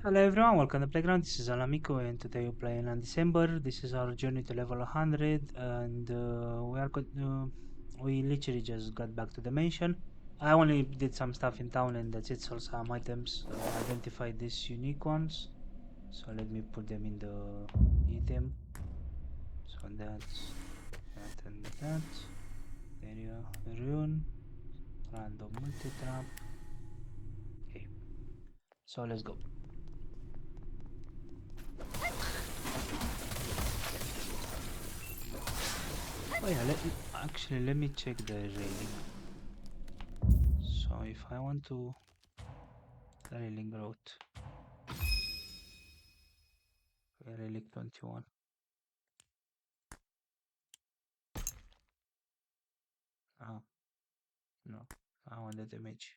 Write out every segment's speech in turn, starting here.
Hello everyone, welcome to the playground. This is Alamico, and today we're playing Undecember. This is our journey to level 100, and we literally just got back to the mansion. I only did some stuff in town, and that's it. So some items, identified these unique ones. So let me put them in the item. So that's that and that. There you go. Rune, random multi-trap. Okay, so let's go. Oh yeah, let me check the railing. So if I want to railing growth, railing 21. Ah, no, I want the damage.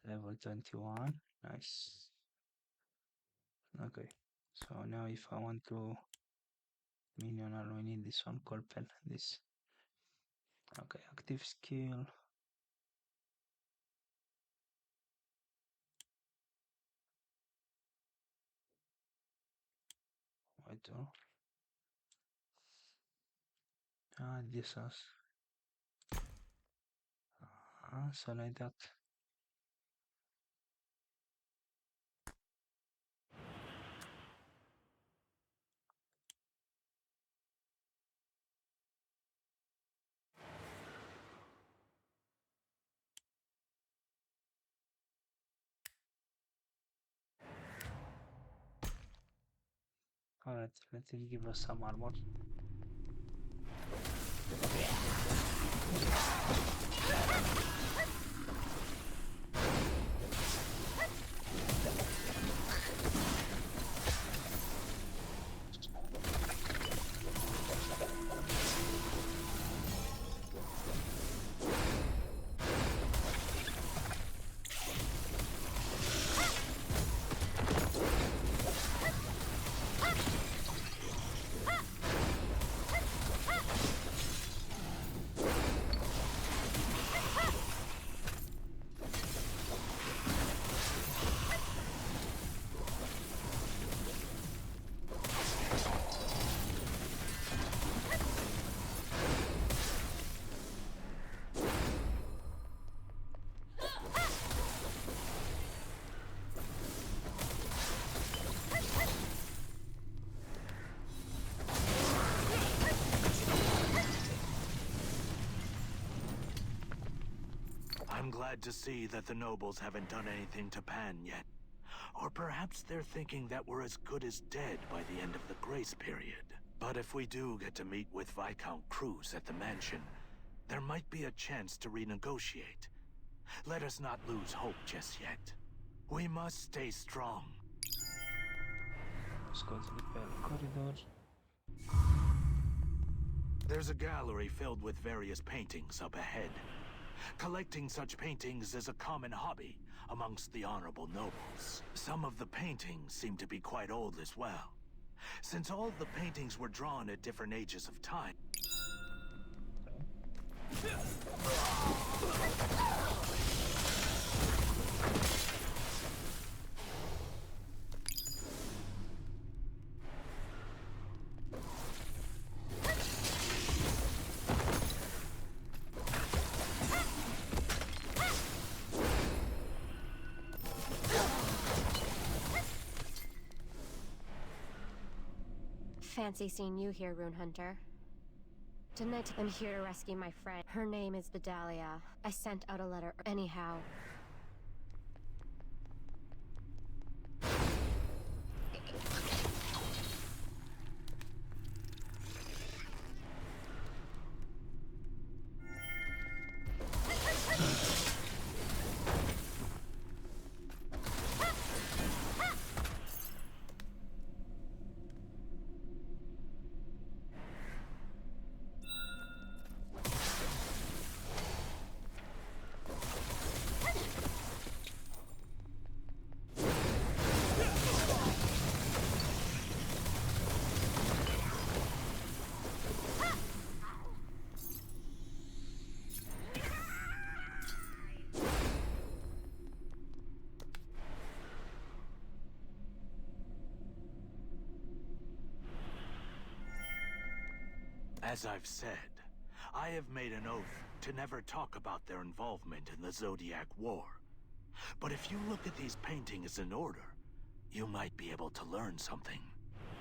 Level 21, nice. Okay, so now if I want to minion, I need this one called pen. This. Okay, active skill. Wait, oh. This is. So like that. Alright, let me give us some armor. I'm glad to see that the nobles haven't done anything to Pan yet. Or perhaps they're thinking that we're as good as dead by the end of the grace period. But if we do get to meet with Viscount Cruz at the mansion, there might be a chance to renegotiate. Let us not lose hope just yet. We must stay strong. Let's go to the corridor. There's a gallery filled with various paintings up ahead. Collecting such paintings is a common hobby amongst the honorable nobles. Some of the paintings seem to be quite old as well. Since all the paintings were drawn at different ages of time. Fancy seeing you here, Rune Hunter. Tonight I'm here to rescue my friend. Her name is Vidalia. I sent out a letter anyhow. As I've said, I have made an oath to never talk about their involvement in the Zodiac War. But if you look at these paintings in order, you might be able to learn something.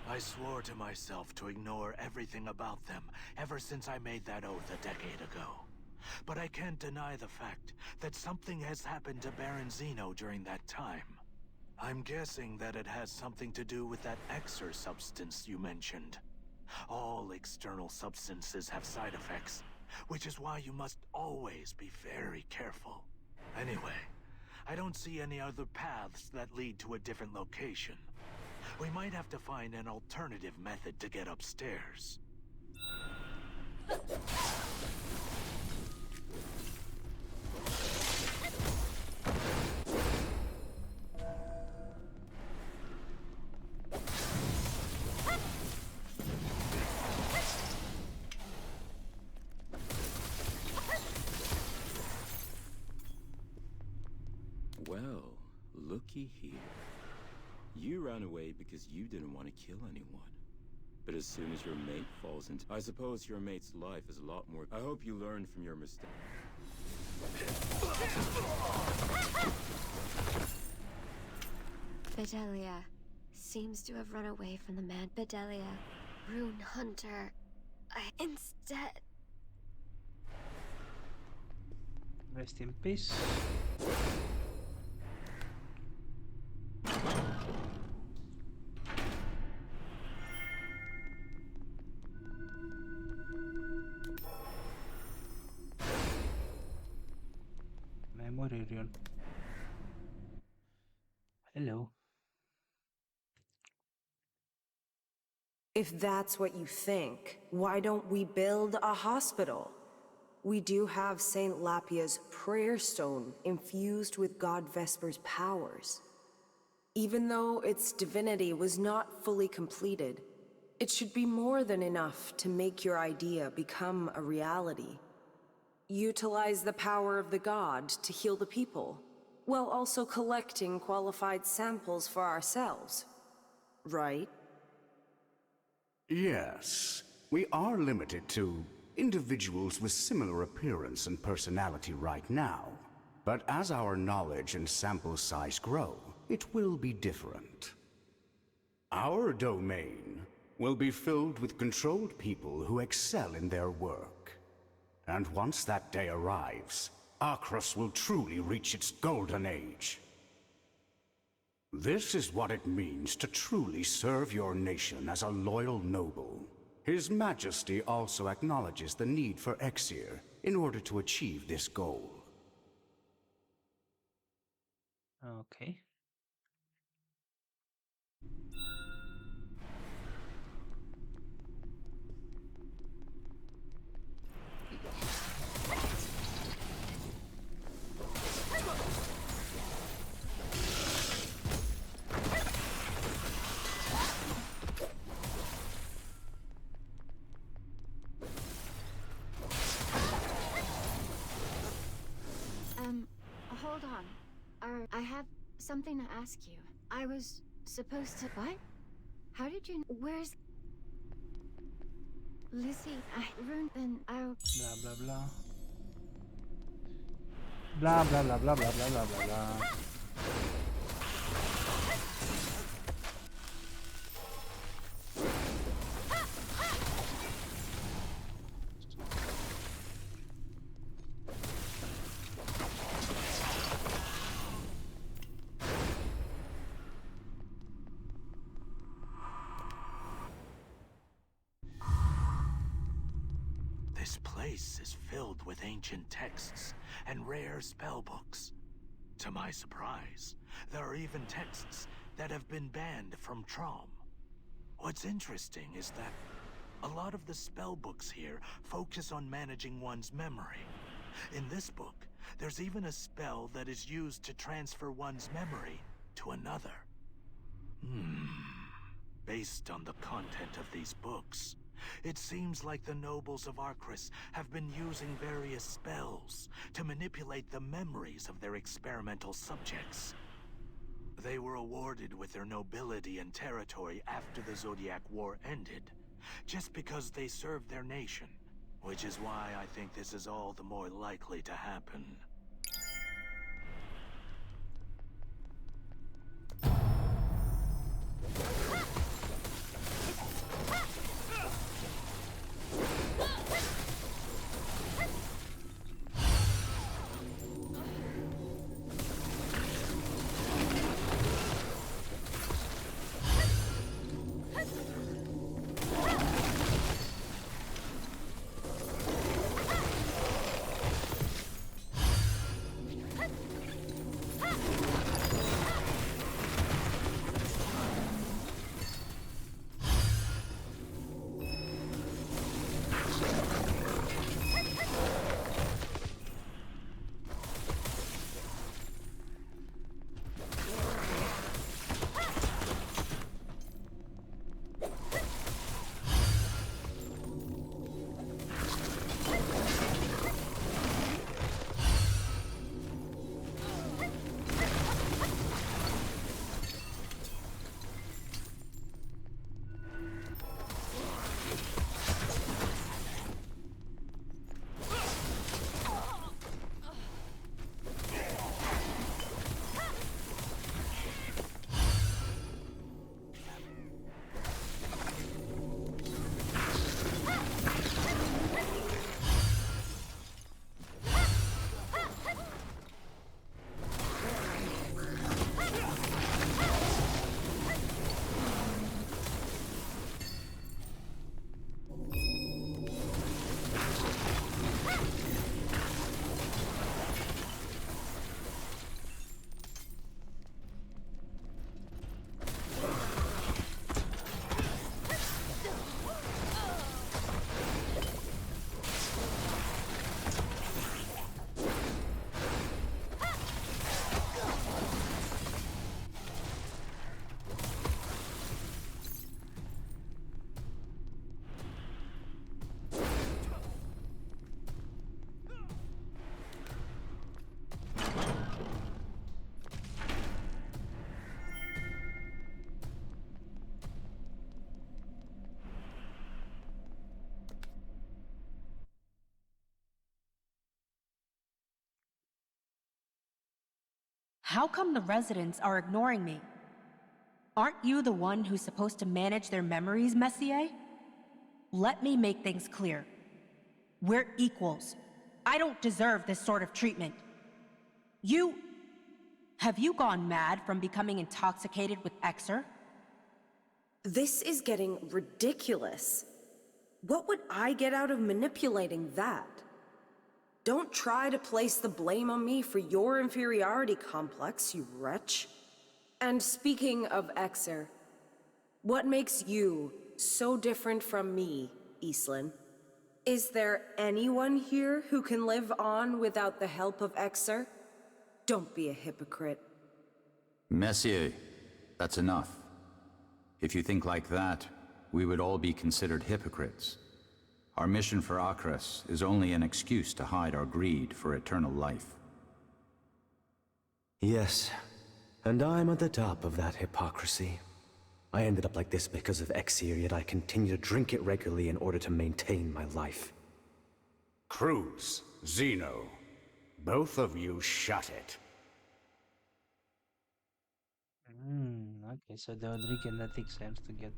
I swore to myself to ignore everything about them ever since I made that oath a decade ago. But I can't deny the fact that something has happened to Baron Zeno during that time. I'm guessing that it has something to do with that Exer substance you mentioned. All external substances have side effects, which is why you must always be very careful. Anyway, I don't see any other paths that lead to a different location. We might have to find an alternative method to get upstairs. Well, looky here. You ran away because you didn't want to kill anyone. But as soon as your mate falls into... I suppose your mate's life is a lot more... I hope you learned from your mistake. Bedelia seems to have run away from the man. Bedelia, Rune Hunter. Instead... Rest in peace. Memorial. Hello. If that's what you think, why don't we build a hospital? We do have Saint Lapia's prayer stone infused with God Vesper's powers. Even though its divinity was not fully completed, it should be more than enough to make your idea become a reality. Utilize the power of the god to heal the people, while also collecting qualified samples for ourselves. Right? Yes. We are limited to individuals with similar appearance and personality right now. But as our knowledge and sample size grow, it will be different. Our domain will be filled with controlled people who excel in their work. And once that day arrives, Archrus will truly reach its golden age. This is what it means to truly serve your nation as a loyal noble. His Majesty also acknowledges the need for Exile in order to achieve this goal. Okay. Hold on. I have something to ask you. I was supposed to... What? How did you... Where's... Lizzie, then I'll... Blah blah blah. Blah blah blah blah blah blah blah blah blah. This place is filled with ancient texts and rare spellbooks. To my surprise, there are even texts that have been banned from Trom. What's interesting is that a lot of the spellbooks here focus on managing one's memory. In this book, there's even a spell that is used to transfer one's memory to another. Based on the content of these books, it seems like the nobles of Archrus have been using various spells to manipulate the memories of their experimental subjects. They were awarded with their nobility and territory after the Zodiac War ended, just because they served their nation. Which is why I think this is all the more likely to happen. How come the residents are ignoring me? Aren't you the one who's supposed to manage their memories, Messier? Let me make things clear. We're equals. I don't deserve this sort of treatment. Have you gone mad from becoming intoxicated with Exer? This is getting ridiculous. What would I get out of manipulating that? Don't try to place the blame on me for your inferiority complex, you wretch. And speaking of Exer, what makes you so different from me, Eastlin? Is there anyone here who can live on without the help of Exer? Don't be a hypocrite. Messier, that's enough. If you think like that, we would all be considered hypocrites. Our mission for Akras is only an excuse to hide our greed for eternal life. Yes, and I'm at the top of that hypocrisy. I ended up like this because of Exir, yet I continue to drink it regularly in order to maintain my life. Cruz, Zeno, both of you shut it. Okay, so the Odric and Ethic seems to get...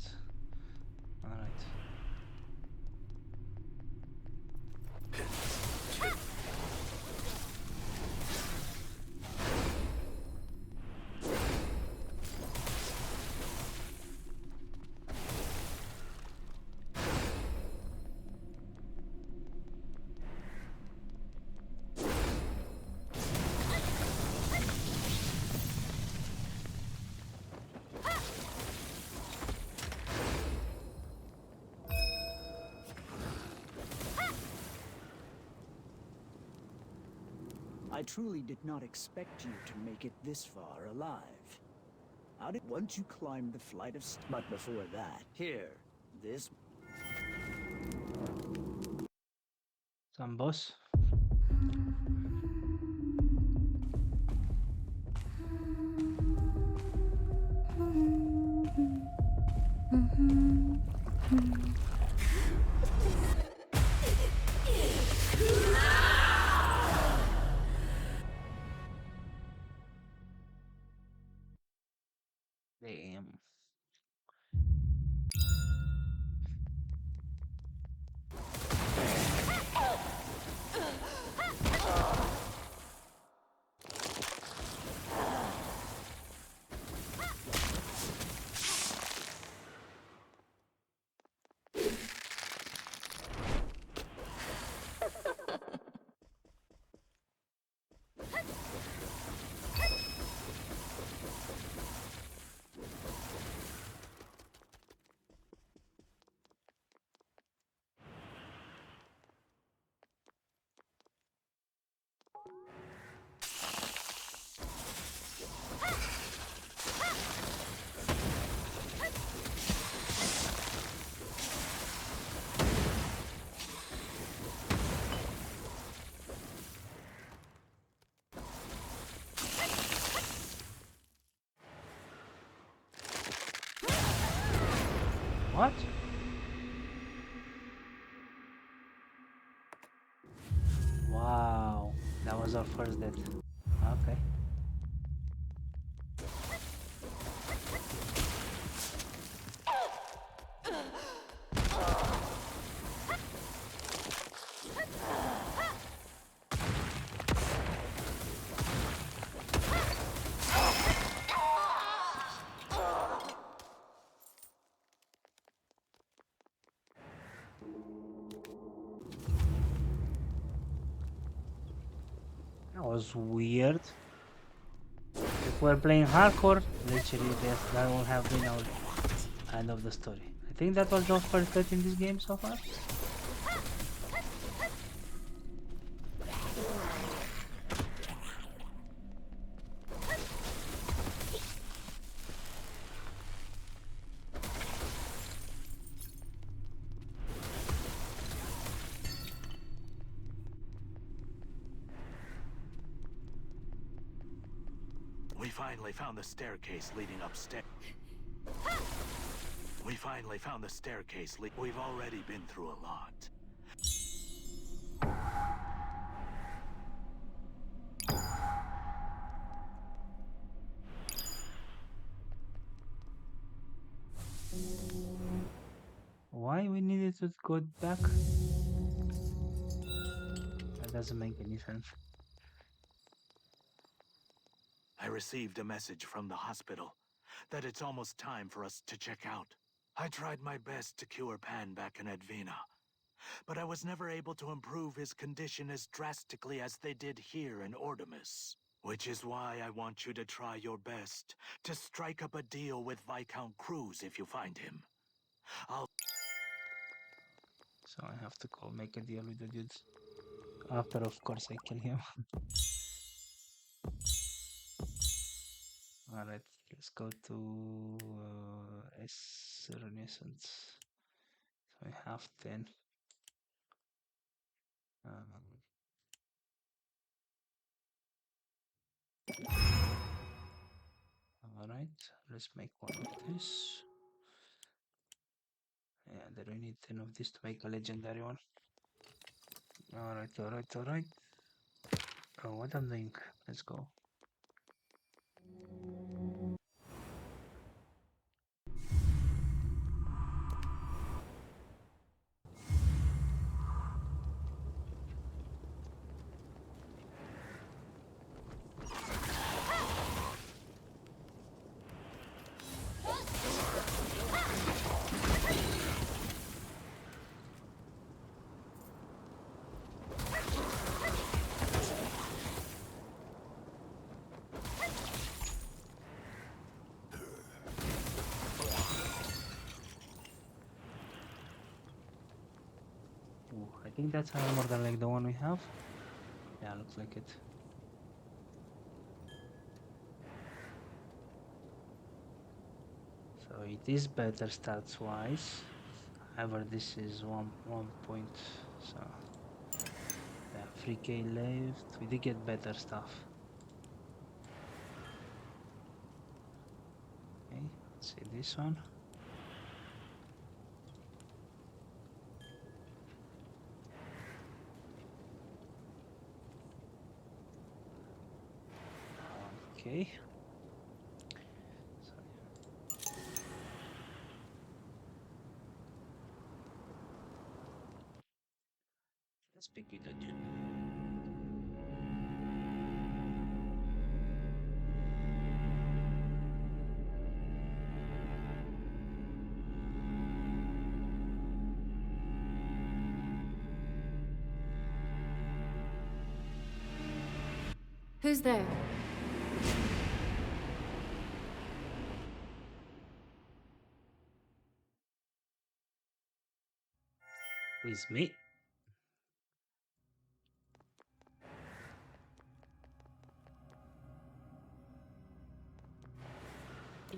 Alright. I truly did not expect you to make it this far alive. How did once you climbed the flight of but before that, here, this... Some boss. was our first death. Okay. That was weird. If we're playing hardcore, literally that will have been our end of the story. I think that was the first death in this game so far. We finally found the staircase leading upstairs. We finally found the staircase. We've already been through a lot. Why we needed to go back? That doesn't make any sense. I received a message from the hospital that it's almost time for us to check out. I tried my best to cure Pan back in Advena, but I was never able to improve his condition as drastically as they did here in Ordemus. Which is why I want you to try your best to strike up a deal with Viscount Cruz if you find him. So I have to make a deal with the dudes. After, of course, I kill him. Alright, let's go to Renaissance. So I have 10. Alright, let's make one of this. Yeah, then we need 10 of this to make a legendary one. Alright. Oh, what I'm doing? Let's go. Ooh, I think that's more than like the one we have. Yeah, looks like it. So it is better stats wise. However, this is one point. So yeah, 3k left. We did get better stuff. Okay, let's see this one. Okay. So, let's pick it again. Who's there? It's me.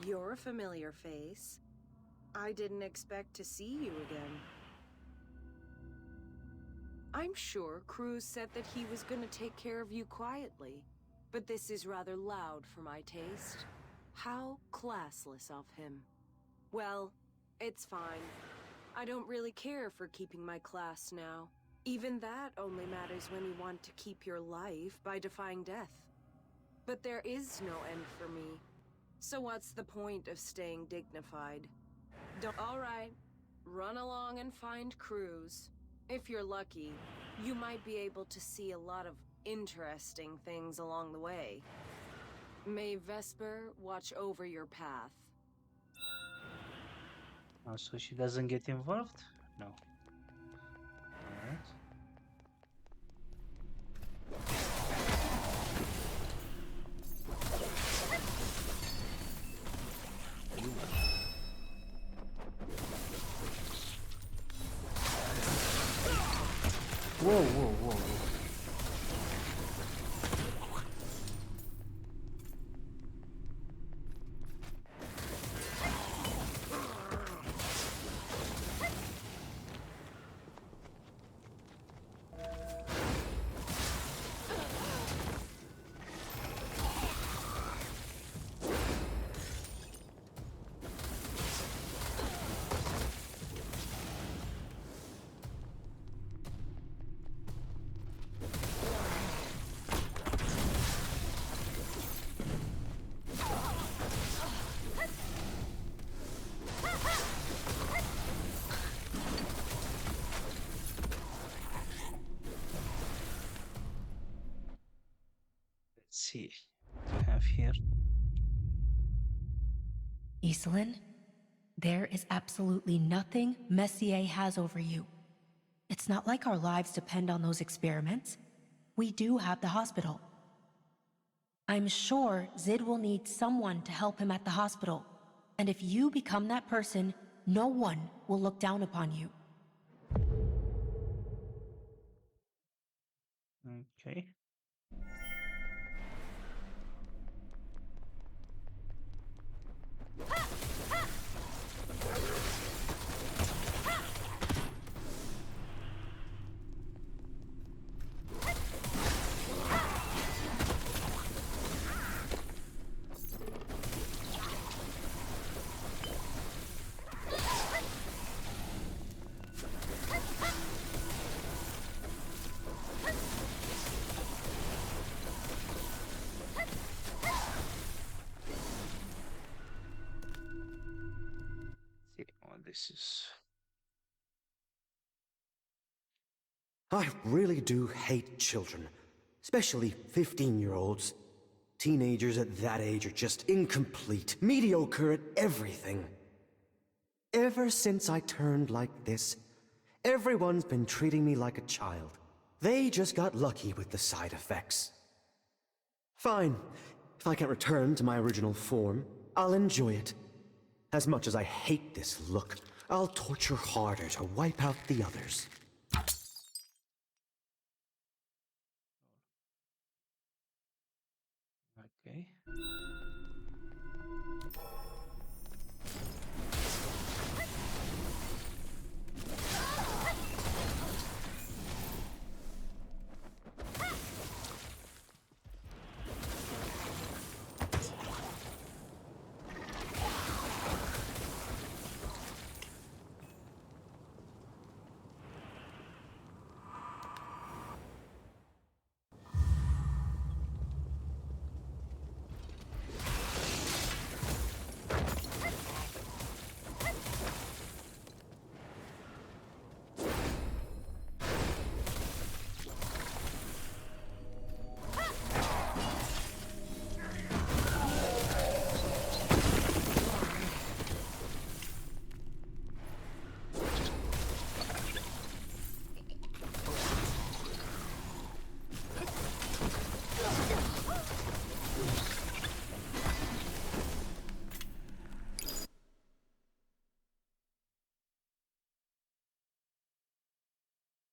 You're a familiar face. I didn't expect to see you again. I'm sure Cruz said that he was gonna take care of you quietly, but this is rather loud for my taste. How classless of him. Well, it's fine. I don't really care for keeping my class now. Even that only matters when you want to keep your life by defying death. But there is no end for me. So what's the point of staying dignified? Alright, run along and find Cruz. If you're lucky, you might be able to see a lot of interesting things along the way. May Vesper watch over your path. Oh, so she doesn't get involved? No. Alright. Whoa, whoa, whoa, whoa. Let's see what we have here. Iselin, there is absolutely nothing Messier has over you. It's not like our lives depend on those experiments. We do have the hospital. I'm sure Zid will need someone to help him at the hospital. And if you become that person, no one will look down upon you. Okay. See what this is. I really do hate children, especially 15-year-olds. Teenagers at that age are just incomplete, mediocre at everything. Ever since I turned like this, everyone's been treating me like a child. They just got lucky with the side effects. Fine. If I can't return to my original form, I'll enjoy it. As much as I hate this look, I'll torture harder to wipe out the others. Okay.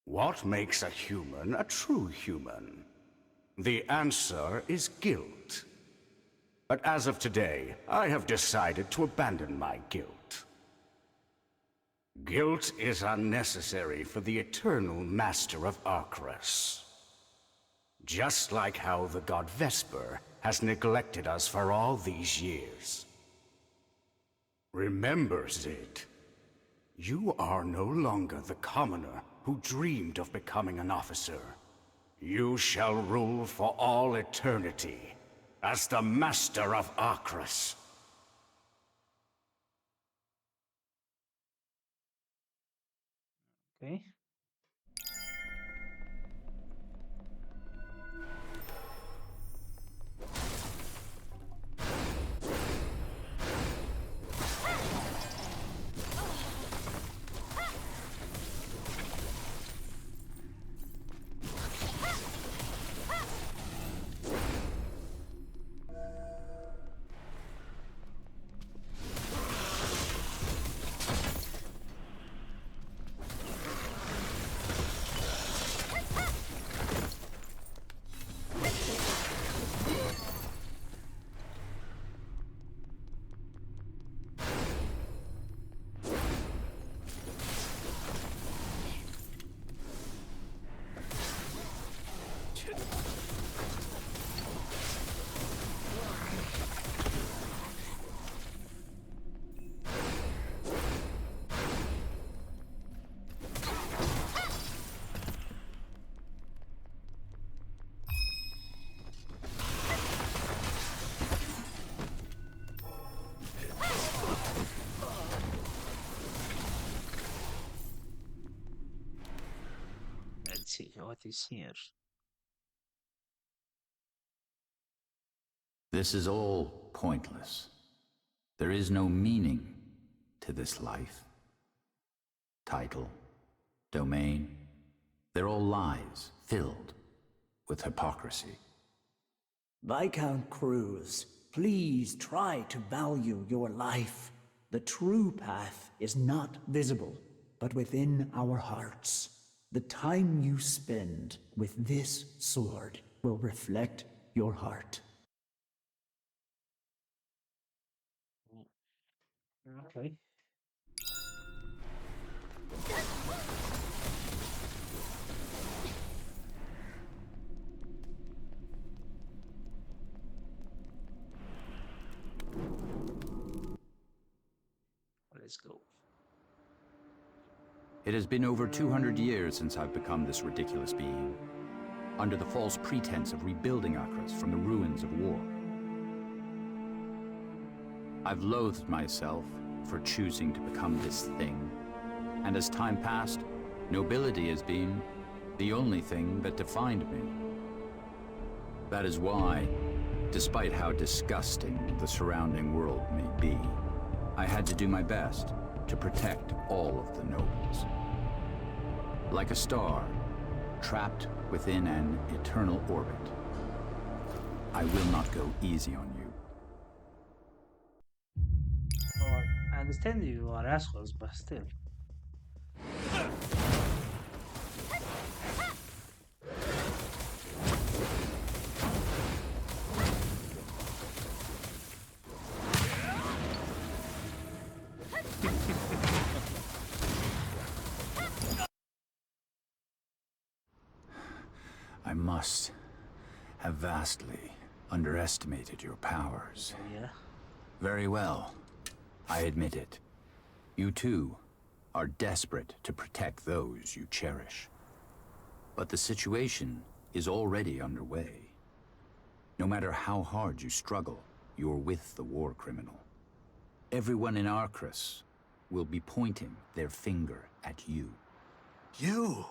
What makes a human a true human? The answer is guilt. But as of today, I have decided to abandon my guilt. Guilt is unnecessary for the eternal master of Arcturus. Just like how the god Vesper has neglected us for all these years. Remember, Zid, you are no longer the commoner who dreamed of becoming an officer. You shall rule for all eternity as the Master of Arcrus. Okay. Let's see what is here. This is all pointless. There is no meaning to this life. Title, domain, they're all lies filled with hypocrisy. Viscount Cruz, please try to value your life. The true path is not visible, but within our hearts. The time you spend with this sword will reflect your heart. Okay. Let's go. It has been over 200 years since I've become this ridiculous being, under the false pretense of rebuilding Arcrus from the ruins of war. I've loathed myself for choosing to become this thing, and as time passed, nobility has been the only thing that defined me. That is why, despite how disgusting the surrounding world may be, I had to do my best to protect all of the nobles. Like a star, trapped within an eternal orbit, I will not go easy on you. Oh, I understand you are assholes, but still. I must have vastly underestimated your powers. Yeah. Very well. I admit it. You too are desperate to protect those you cherish. But the situation is already underway. No matter how hard you struggle, you're with the war criminal. Everyone in Arcrus will be pointing their finger at you. You!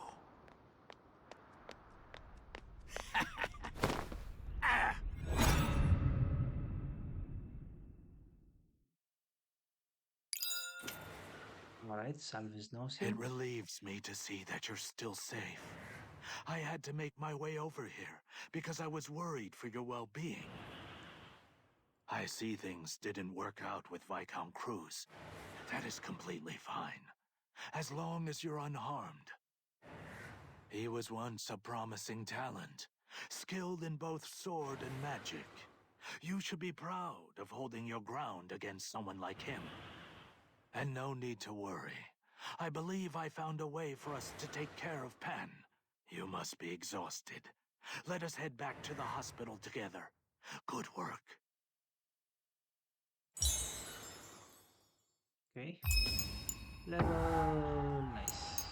Alright, Salvis knows It him. relieves me to see that you're still safe. I had to make my way over here because I was worried for your well-being. I see things didn't work out with Viscount Cruz. That is completely fine, as long as you're unharmed. He was once a promising talent, skilled in both sword and magic. You should be proud of holding your ground against someone like him. And no need to worry. I believe I found a way for us to take care of Pan. You must be exhausted. Let us head back to the hospital together. Good work. Okay. Level. Nice.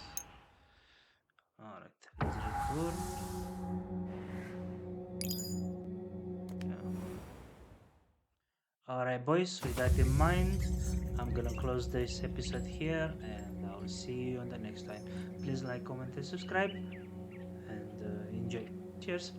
Alright boys, with that in mind, I'm gonna close this episode here and I'll see you on the next time. Please like, comment and subscribe and enjoy. Cheers!